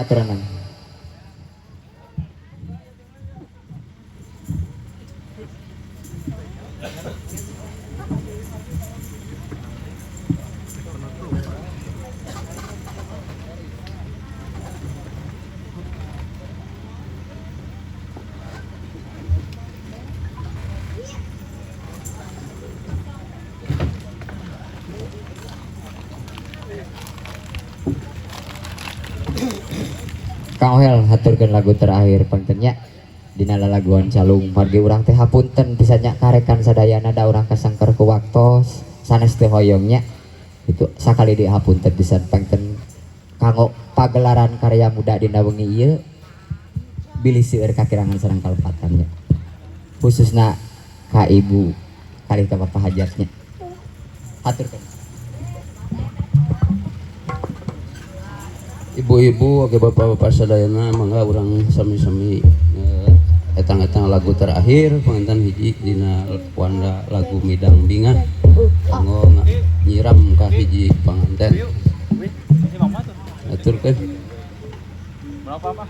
Aturan. Kang Ohel haturkeun lagu terakhir pangtennya dina lalaguan calung margi urang teh hapunten pisannya karekan sadayana da urang kasangker ku waktos sanes teu hoyongnya itu sakali di hapunten pisan pangten kanggo pagelaran karya muda dina wengi ieu bilih seueur kakirangan sareng kalepatannya khususna ka ibu kalih ka bapak hajatnya haturkeun. Ibu-ibu oke bapak-bapak sadayana mangga urang sami-sami etang-etang lagu terakhir panganten hiji dina wanda lagu midang bingan kanggo nyiram ka hiji panganten aturkeun berapa apa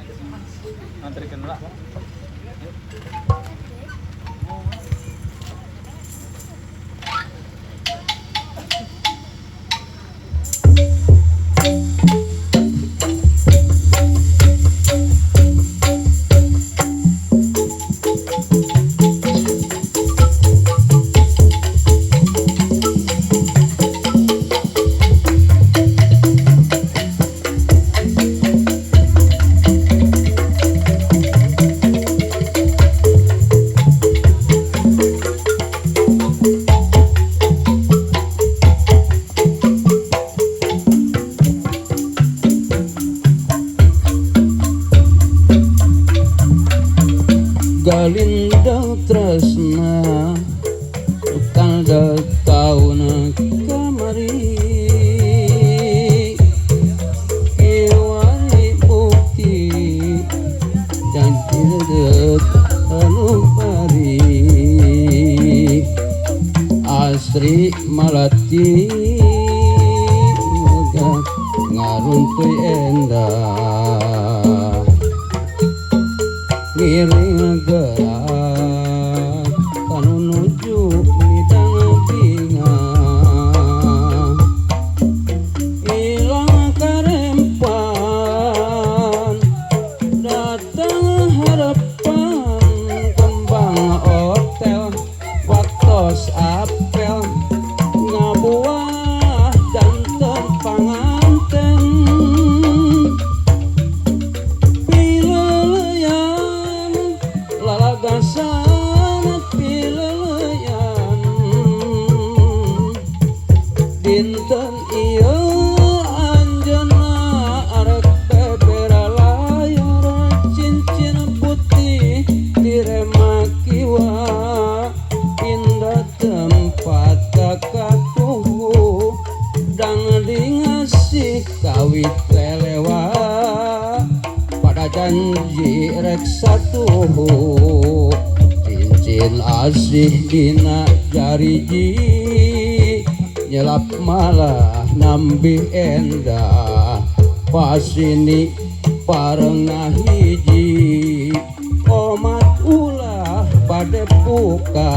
nganterikeun lah. Galindang tresna tanggal taun kamari kiwari bukti janji dek anu pari Asri Malati ngaruntuy endah ngiring gerak kanu nuju midang bingang ilang karempan datang harapan kembang hotel waktos apel ngabuah janten panganten lagasan pileleyan dinten ieu anjeunna arek bebera layar cincin putih direma kiwa pindah tempat kakatuhu dang dingasih kawit lelewa pada janji rek satu cincin asih dina jariji nyelap malah nambih endah pas ini parengah hiji omat ulah pada buka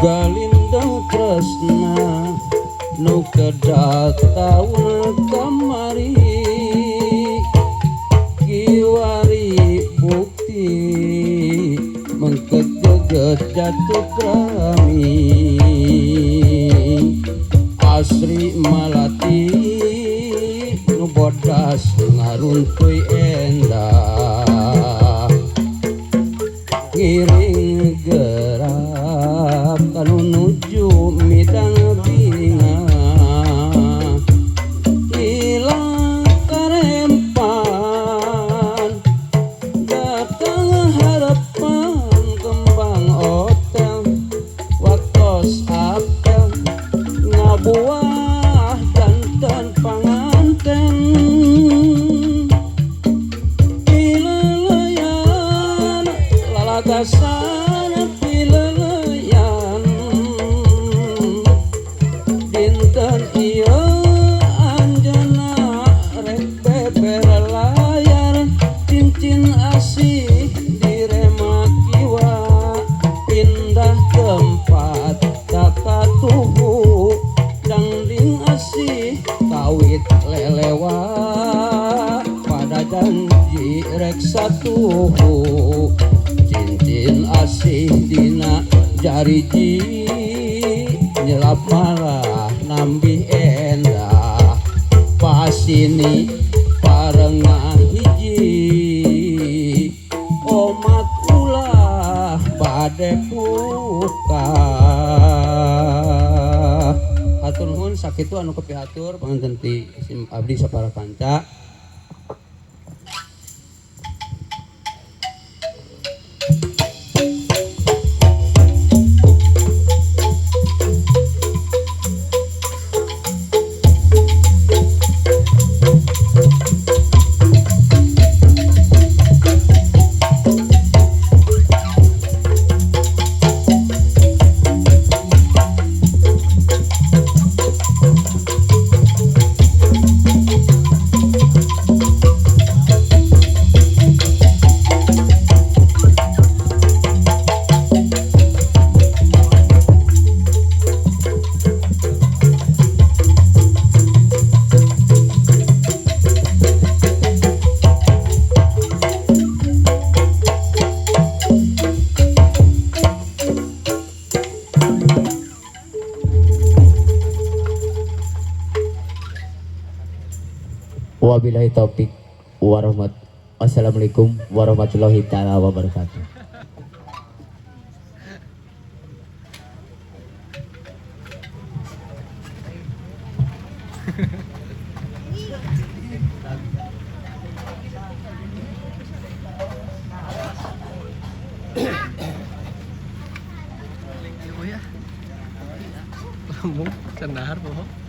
galindang tresna nu kedataun kamari kiwari bukti mengkegeget jatuh krami Asri Malati nu bodas ngaruntuy endah ngiring gerak kanu nuju satuhu cincin asih dina jariji nyelap malah nambih endah pasini parengan hiji omat ulah bade buka hatur nuhun sakitu anu kepihatur panganten ti sim abdi sapara kanca. Wabillahi taufik Wassalamualaikum warahmatullahi taala wabarakatuh. Lambung cenahar pohon.